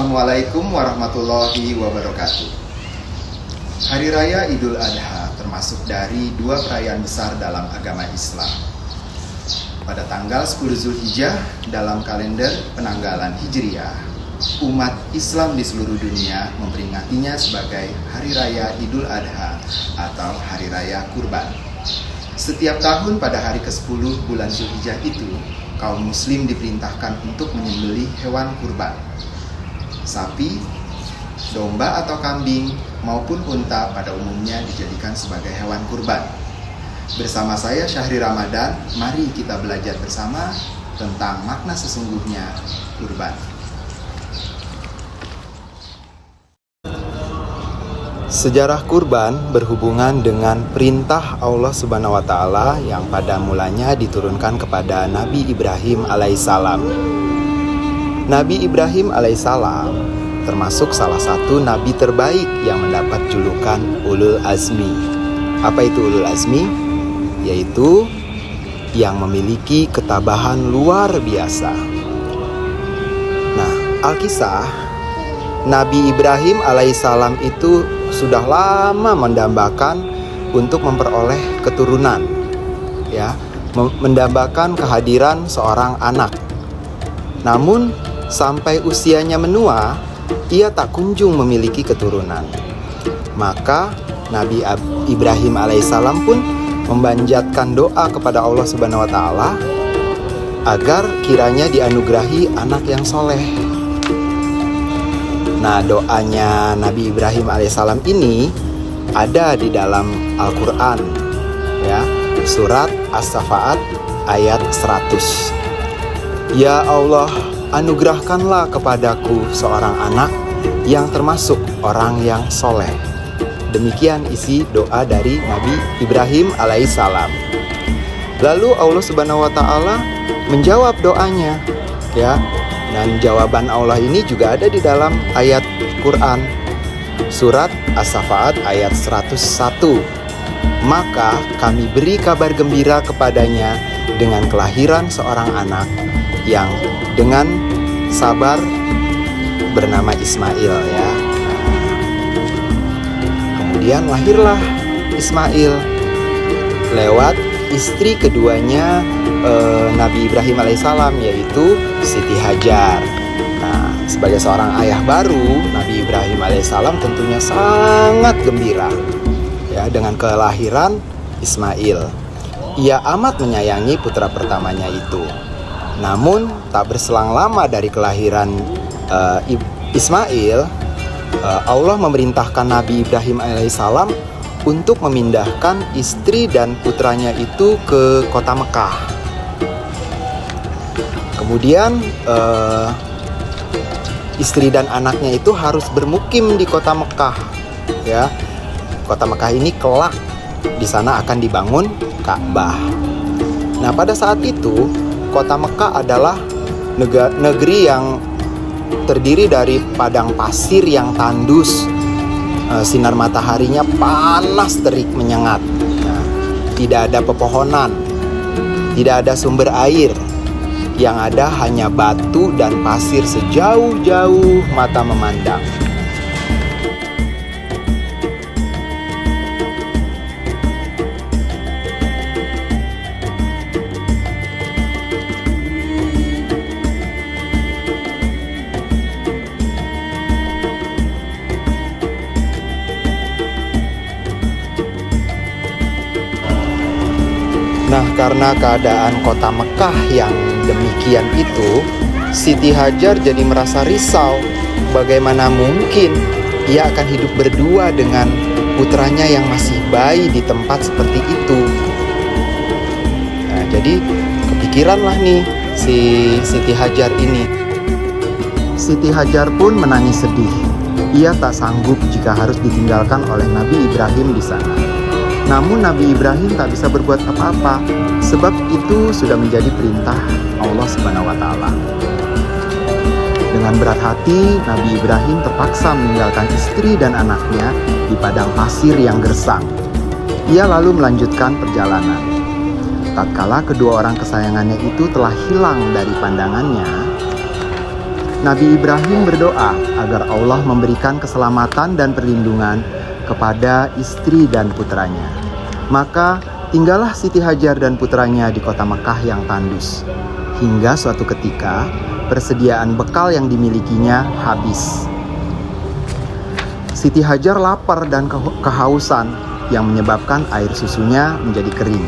Assalamualaikum warahmatullahi wabarakatuh. Hari Raya Idul Adha termasuk dari dua perayaan besar dalam agama Islam. Pada tanggal 10 Zulhijjah dalam kalender penanggalan Hijriah, umat Islam di seluruh dunia memperingatinya sebagai Hari Raya Idul Adha atau Hari Raya Kurban. Setiap tahun pada hari ke-10 bulan Zulhijjah itu, kaum muslim diperintahkan untuk menyembelih hewan kurban. Sapi, domba atau kambing maupun unta pada umumnya dijadikan sebagai hewan kurban. Bersama saya Syahri Ramadan, mari kita belajar bersama tentang makna sesungguhnya kurban. Sejarah kurban berhubungan dengan perintah Allah Subhanahu wa Ta'ala yang pada mulanya diturunkan kepada Nabi Ibrahim alaihissalam. Nabi Ibrahim alaihissalam termasuk salah satu nabi terbaik yang mendapat julukan Ulul Azmi. Apa itu Ulul Azmi? Yaitu yang memiliki ketabahan luar biasa. Nah, Alkisah, Nabi Ibrahim alaihissalam itu sudah lama mendambakan untuk memperoleh keturunan, ya, mendambakan kehadiran seorang anak. Namun sampai usianya menua, ia tak kunjung memiliki keturunan. Maka Nabi Ibrahim alaihissalam pun memanjatkan doa kepada Allah Subhanahu wa Ta'ala agar kiranya dianugerahi anak yang soleh. Nah, doanya Nabi Ibrahim alaihissalam ini ada di dalam Al-Quran, ya, surat As-Safaat ayat 100. Ya Allah, anugerahkanlah kepadaku seorang anak yang termasuk orang yang soleh. Demikian isi doa dari Nabi Ibrahim alaihissalam. Lalu Allah Subhanahu wa Ta'ala menjawab doanya, ya. Dan jawaban Allah ini juga ada di dalam ayat Quran, surat As-Safaat ayat 101. Maka kami beri kabar gembira kepadanya dengan kelahiran seorang anak yang dengan sabar bernama Ismail, ya. Kemudian lahirlah Ismail lewat istri keduanya Nabi Ibrahim alaihissalam, yaitu Siti Hajar. Nah, sebagai seorang ayah baru, Nabi Ibrahim alaihissalam tentunya sangat gembira, ya, dengan kelahiran Ismail. Ia amat menyayangi putra pertamanya itu. Namun tak berselang lama dari kelahiran Ismail, Allah memerintahkan Nabi Ibrahim alaihissalam untuk memindahkan istri dan putranya itu ke kota Mekah. Kemudian istri dan anaknya itu harus bermukim di kota Mekah, ya. Kota Mekah ini kelak di sana akan dibangun Ka'bah. Nah, pada saat itu kota Mekah adalah negeri yang terdiri dari padang pasir yang tandus. Sinar mataharinya panas terik menyengat. Nah, tidak ada pepohonan, tidak ada sumber air. Yang ada hanya batu dan pasir sejauh-jauh mata memandang. Nah, karena keadaan kota Mekah yang demikian itu, Siti Hajar jadi merasa risau. Bagaimana mungkin ia akan hidup berdua dengan putranya yang masih bayi di tempat seperti itu. Nah, jadi kepikiranlah nih si Siti Hajar ini. Siti Hajar pun menangis sedih. Ia tak sanggup jika harus ditinggalkan oleh Nabi Ibrahim di sana. Namun Nabi Ibrahim tak bisa berbuat apa-apa, sebab itu sudah menjadi perintah Allah Subhanahu wa Ta'ala. Dengan berat hati, Nabi Ibrahim terpaksa meninggalkan istri dan anaknya di padang pasir yang gersang. Ia lalu melanjutkan perjalanan. Tatkala kedua orang kesayangannya itu telah hilang dari pandangannya, Nabi Ibrahim berdoa agar Allah memberikan keselamatan dan perlindungan kepada istri dan putranya. Maka tinggallah Siti Hajar dan putranya di kota Mekah yang tandus. Hingga suatu ketika persediaan bekal yang dimilikinya habis. Siti Hajar lapar dan kehausan yang menyebabkan air susunya menjadi kering.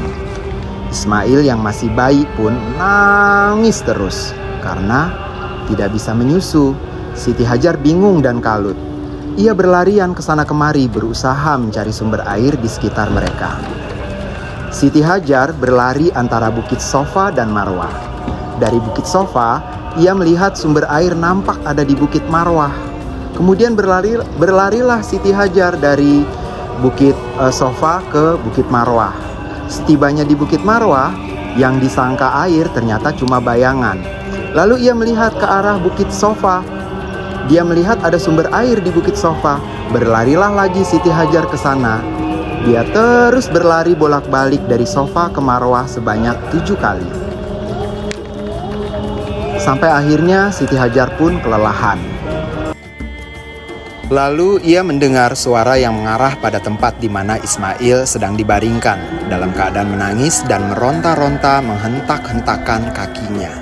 Ismail yang masih bayi pun nangis terus karena tidak bisa menyusu. Siti Hajar bingung dan kalut. Ia berlarian ke sana kemari berusaha mencari sumber air di sekitar mereka. Siti Hajar berlari antara Bukit Sofa dan Marwah. Dari Bukit Sofa, ia melihat sumber air nampak ada di Bukit Marwah. Kemudian berlarilah Siti Hajar dari Bukit Sofa ke Bukit Marwah. Setibanya di Bukit Marwah, yang disangka air ternyata cuma bayangan. Lalu ia melihat ke arah Bukit Sofa. Dia melihat ada sumber air di Bukit Sofa. Berlarilah lagi Siti Hajar ke sana. Dia terus berlari bolak-balik dari Sofa ke Marwah sebanyak 7 kali. Sampai akhirnya Siti Hajar pun kelelahan. Lalu ia mendengar suara yang mengarah pada tempat di mana Ismail sedang dibaringkan dalam keadaan menangis dan meronta-ronta menghentak-hentakan kakinya.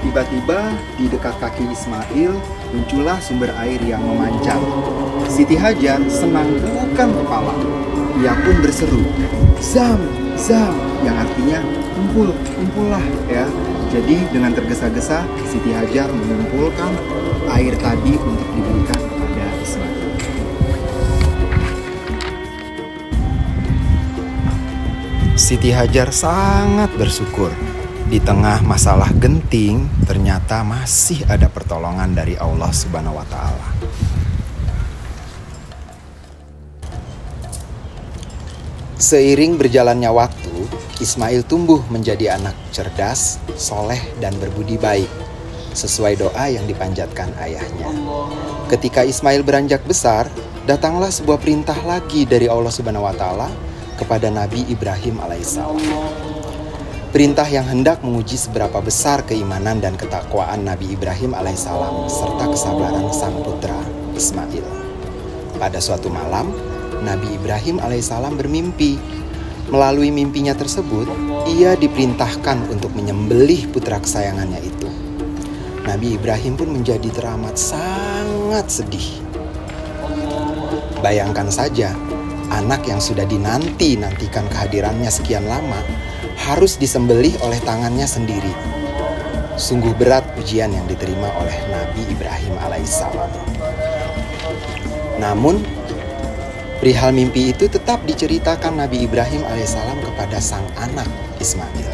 Tiba-tiba di dekat kaki Ismail muncullah sumber air yang memancar. Siti Hajar senang bukan kepala. Ia pun berseru, "Zam, Zam," yang artinya kumpullah ya. Jadi dengan tergesa-gesa Siti Hajar mengumpulkan air tadi untuk diberikan kepada Ismail. Siti Hajar sangat bersyukur. Di tengah masalah genting, ternyata masih ada pertolongan dari Allah Subhanahu wa Ta'ala. Seiring berjalannya waktu, Ismail tumbuh menjadi anak cerdas, soleh, dan berbudi baik, sesuai doa yang dipanjatkan ayahnya. Ketika Ismail beranjak besar, datanglah sebuah perintah lagi dari Allah Subhanahu wa Ta'ala kepada Nabi Ibrahim alaihissalam. Perintah yang hendak menguji seberapa besar keimanan dan ketakwaan Nabi Ibrahim alaihissalam serta kesabaran sang putra Ismail. Pada suatu malam, Nabi Ibrahim alaihissalam bermimpi. Melalui mimpinya tersebut, ia diperintahkan untuk menyembelih putra kesayangannya itu. Nabi Ibrahim pun menjadi teramat sangat sedih. Bayangkan saja, anak yang sudah dinantikan kehadirannya sekian lama harus disembelih oleh tangannya sendiri. Sungguh berat ujian yang diterima oleh Nabi Ibrahim alaihissalam. Namun, perihal mimpi itu tetap diceritakan Nabi Ibrahim alaihissalam kepada sang anak Ismail.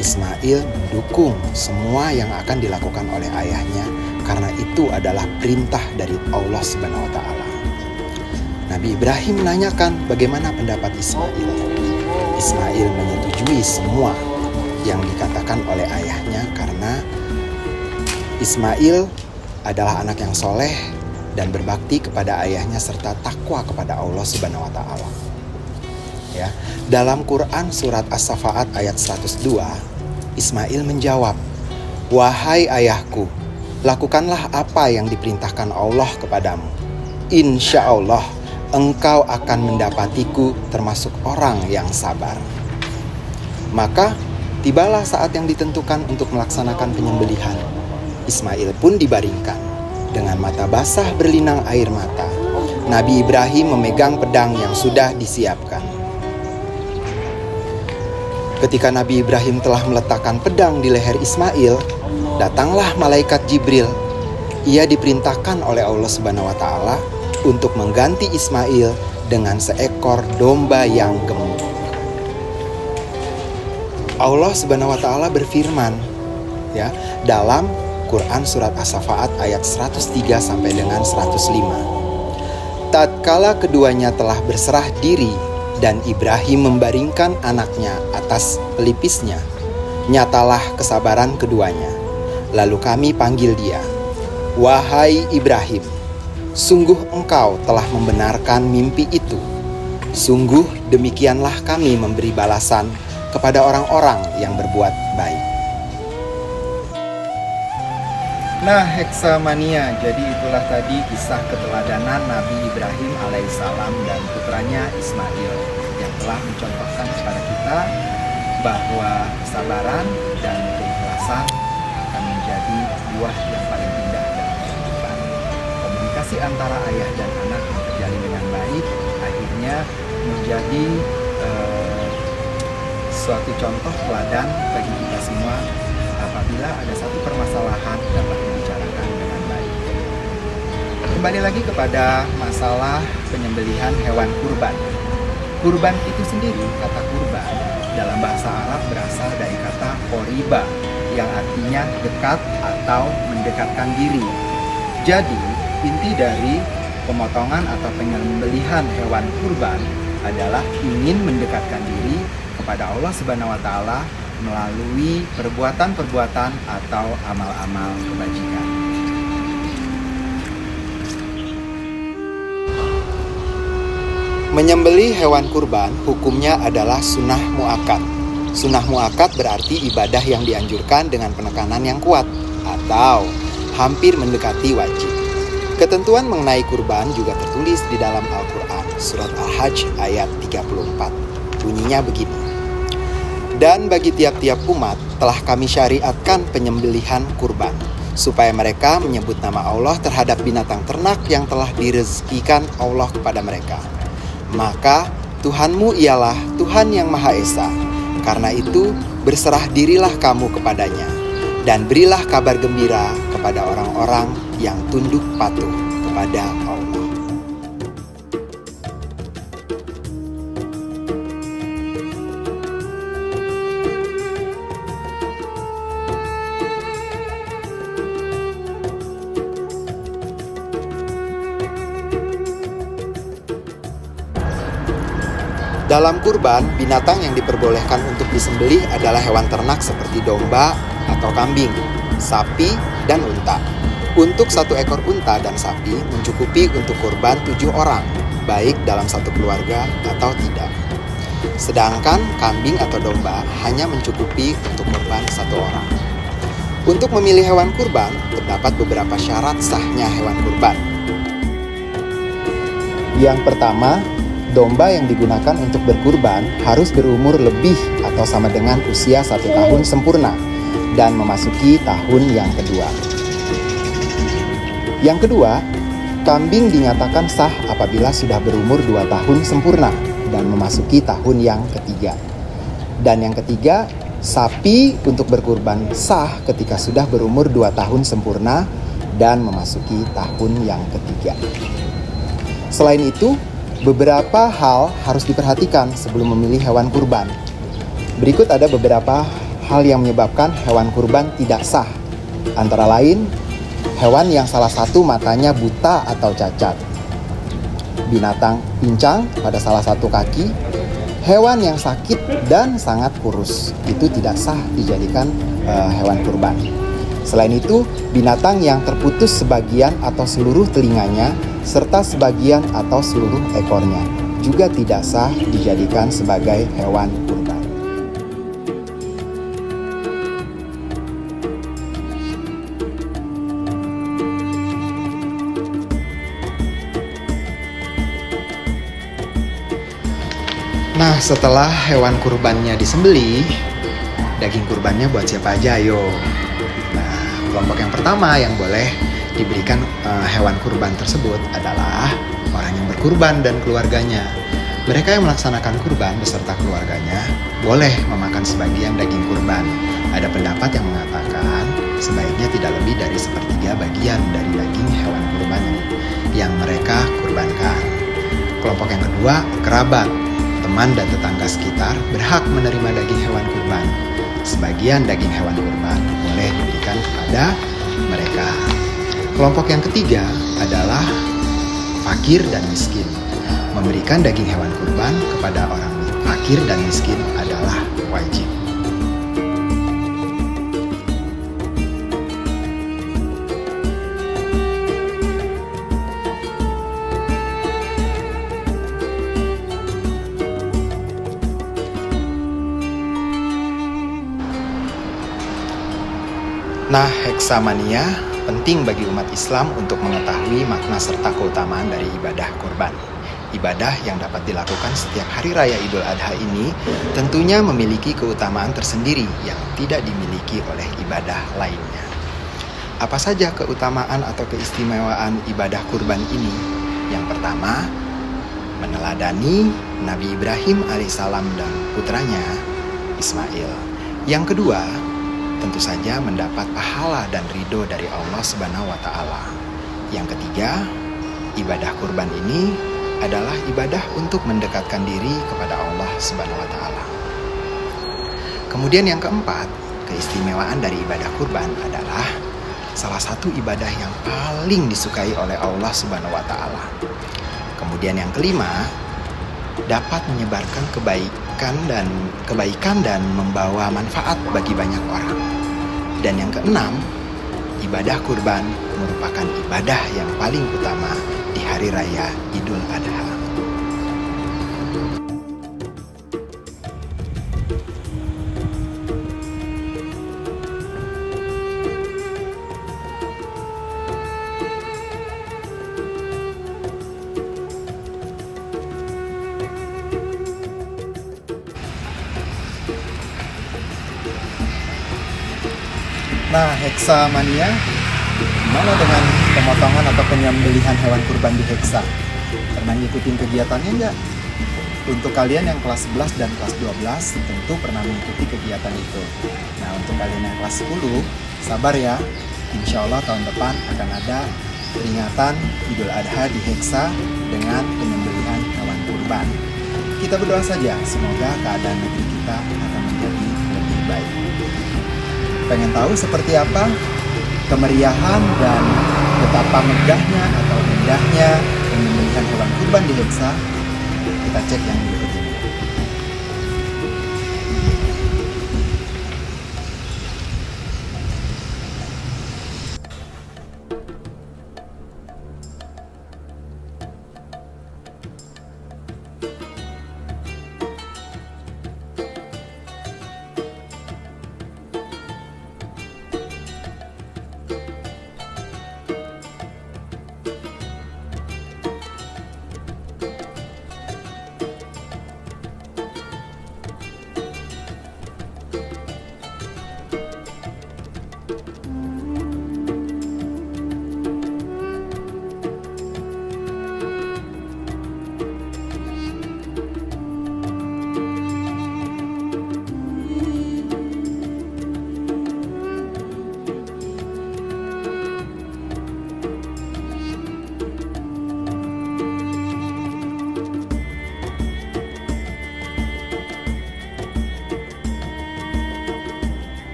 Ismail mendukung semua yang akan dilakukan oleh ayahnya karena itu adalah perintah dari Allah Subhanahu wa Ta'ala. Nabi Ibrahim menanyakan bagaimana pendapat Ismail. Ismail menyetujui semua yang dikatakan oleh ayahnya karena Ismail adalah anak yang soleh dan berbakti kepada ayahnya serta takwa kepada Allah Subhanahu wa Ta'ala. Ya, dalam Quran surat As-Safaat ayat 102, Ismail menjawab, "Wahai ayahku, lakukanlah apa yang diperintahkan Allah kepadamu. Insya Allah engkau akan mendapatiku termasuk orang yang sabar." Maka tibalah saat yang ditentukan untuk melaksanakan penyembelihan. Ismail pun dibaringkan. Dengan mata basah berlinang air mata, Nabi Ibrahim memegang pedang yang sudah disiapkan. Ketika Nabi Ibrahim telah meletakkan pedang di leher Ismail, datanglah malaikat Jibril. Ia diperintahkan oleh Allah Subhanahu wa Ta'ala untuk mengganti Ismail dengan seekor domba yang gemuk. Allah Subhanahu wa Ta'ala berfirman ya dalam Quran surat As-Safaat ayat 103 sampai dengan 105. Tatkala keduanya telah berserah diri dan Ibrahim membaringkan anaknya atas pelipisnya, nyatalah kesabaran keduanya. Lalu kami panggil dia, "Wahai Ibrahim, sungguh engkau telah membenarkan mimpi itu. Sungguh demikianlah kami memberi balasan kepada orang-orang yang berbuat baik." Nah, heksamania, jadi itulah tadi kisah keteladanan Nabi Ibrahim alaihissalam dan putranya Ismail yang telah mencontohkan kepada kita bahwa kesabaran dan keikhlasan akan menjadi buah yang paling indah dalam kehidupan. Komunikasi antara ayah dan anak yang terjalin dengan baik akhirnya menjadi suatu contoh teladan bagi kita semua apabila ada satu permasalahan dapat dibicarakan dengan baik. Kembali lagi kepada masalah penyembelihan hewan kurban. Kurban itu sendiri, kata kurban dalam bahasa Arab berasal dari kata qoriba yang artinya dekat atau mendekatkan diri. Jadi, inti dari pemotongan atau penyembelihan hewan kurban adalah ingin mendekatkan diri kepada Allah Subhanahu wa taala melalui perbuatan-perbuatan atau amal-amal kebajikan. Menyembelih hewan kurban hukumnya adalah sunnah muakkad. Sunnah muakkad berarti ibadah yang dianjurkan dengan penekanan yang kuat atau hampir mendekati wajib. Ketentuan mengenai kurban juga tertulis di dalam Al-Quran, surat Al-Hajj ayat 34. Bunyinya begini. Dan bagi tiap-tiap umat telah kami syariatkan penyembelihan kurban, supaya mereka menyebut nama Allah terhadap binatang ternak yang telah direzekikan Allah kepada mereka. Maka Tuhanmu ialah Tuhan yang Maha Esa. Karena itu berserah dirilah kamu kepadanya, dan berilah kabar gembira kepada orang-orang yang tunduk patuh kepada Allah. Dalam kurban, binatang yang diperbolehkan untuk disembelih adalah hewan ternak seperti domba atau kambing, sapi, dan unta. Untuk satu ekor unta dan sapi mencukupi untuk kurban 7 orang, baik dalam satu keluarga atau tidak. Sedangkan kambing atau domba hanya mencukupi untuk kurban 1 orang. Untuk memilih hewan kurban, terdapat beberapa syarat sahnya hewan kurban. Yang pertama, domba yang digunakan untuk berkurban harus berumur lebih atau sama dengan usia 1 tahun sempurna dan memasuki tahun yang kedua. Yang kedua, kambing dinyatakan sah apabila sudah berumur 2 tahun sempurna dan memasuki tahun yang ketiga. Dan yang ketiga, sapi untuk berkurban sah ketika sudah berumur 2 tahun sempurna dan memasuki tahun yang ketiga. Selain itu, beberapa hal harus diperhatikan sebelum memilih hewan kurban. Berikut ada beberapa hal yang menyebabkan hewan kurban tidak sah. Antara lain, hewan yang salah satu matanya buta atau cacat, binatang pincang pada salah satu kaki, hewan yang sakit dan sangat kurus, itu tidak sah dijadikan hewan kurban. Selain itu, binatang yang terputus sebagian atau seluruh telinganya serta sebagian atau seluruh ekornya juga tidak sah dijadikan sebagai hewan kurban. Nah, setelah hewan kurbannya disembelih, daging kurbannya buat siapa aja, ayo. Nah, kelompok yang pertama yang boleh diberikan hewan kurban tersebut adalah orang yang berkurban dan keluarganya. Mereka yang melaksanakan kurban beserta keluarganya boleh memakan sebagian daging kurban. Ada pendapat yang mengatakan sebaiknya tidak lebih dari 1/3 bagian dari daging hewan kurban yang mereka kurbankan. Kelompok yang kedua, kerabat, teman dan tetangga sekitar berhak menerima daging hewan kurban. Sebagian daging hewan kurban boleh diberikan kepada mereka. Kelompok yang ketiga adalah fakir dan miskin. Memberikan daging hewan kurban kepada orang fakir dan miskin adalah wajib. Nah, heksamania penting bagi umat Islam untuk mengetahui makna serta keutamaan dari ibadah kurban. Ibadah yang dapat dilakukan setiap hari raya Idul Adha ini tentunya memiliki keutamaan tersendiri yang tidak dimiliki oleh ibadah lainnya. Apa saja keutamaan atau keistimewaan ibadah kurban ini? Yang pertama, meneladani Nabi Ibrahim alaihissalam dan putranya Ismail. Yang kedua, tentu saja mendapat pahala dan ridho dari Allah Subhanahu wa Ta'ala. Yang ketiga, ibadah kurban ini adalah ibadah untuk mendekatkan diri kepada Allah Subhanahu wa Ta'ala. Kemudian yang keempat, keistimewaan dari ibadah kurban adalah salah satu ibadah yang paling disukai oleh Allah Subhanahu wa Ta'ala. Kemudian yang kelima, dapat menyebarkan kebaikan dan membawa manfaat bagi banyak orang. Dan yang keenam, ibadah kurban merupakan ibadah yang paling utama di hari raya Idul Adha. Nah, Heksamania, gimana dengan pemotongan atau penyembelihan hewan kurban di Heksa? Pernah ngikutin kegiatannya nggak? Untuk kalian yang kelas 11 dan kelas 12 tentu pernah mengikuti kegiatan itu. Nah, untuk kalian yang kelas 10, sabar ya. Insya Allah tahun depan akan ada peringatan Idul Adha di Heksa dengan penyembelihan hewan kurban. Kita berdoa saja, semoga keadaan negeri kita akan menjadi lebih baik. Pengen tahu seperti apa kemeriahan dan betapa megahnya atau indahnya penyembelihan hewan kurban di Heksa? Kita cek yang berikut ini.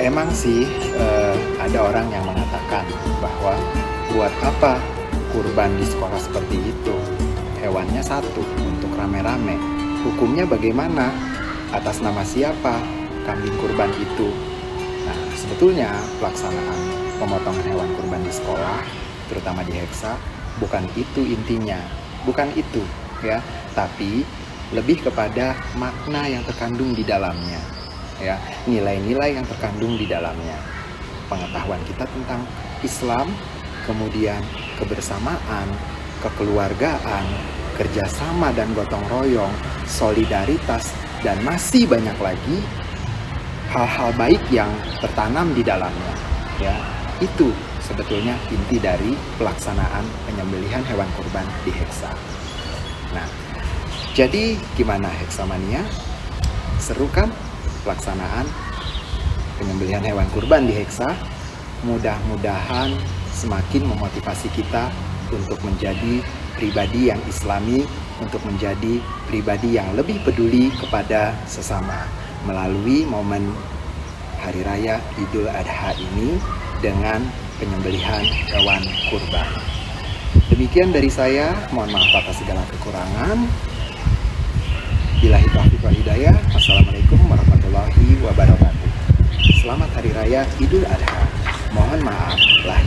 Emang sih ada orang yang mengatakan bahwa buat apa kurban di sekolah seperti itu? Hewannya satu untuk rame-rame. Hukumnya bagaimana? Atas nama siapa kambing kurban itu? Nah, sebetulnya pelaksanaan pemotongan hewan kurban di sekolah, terutama di Heksa, bukan itu intinya. Bukan itu, ya. Tapi lebih kepada makna yang terkandung di dalamnya. Ya, nilai-nilai yang terkandung di dalamnya, pengetahuan kita tentang Islam, kemudian kebersamaan, kekeluargaan, kerjasama dan gotong royong, solidaritas, dan masih banyak lagi hal-hal baik yang tertanam di dalamnya. Ya, itu sebetulnya inti dari pelaksanaan penyembelihan hewan kurban di Heksa. Nah, jadi gimana Heksamania? Seru kan pelaksanaan penyembelihan hewan kurban di Heksa? Mudah-mudahan semakin memotivasi kita untuk menjadi pribadi yang islami, untuk menjadi pribadi yang lebih peduli kepada sesama melalui momen Hari Raya Idul Adha ini dengan penyembelihan hewan kurban. Demikian dari saya, mohon maaf atas segala kekurangan. Billahi taufiq wal hidayah. Assalamualaikum warahmatullahi wabarakatuh. Selamat Hari Raya Idul Adha. Mohon maaf lahir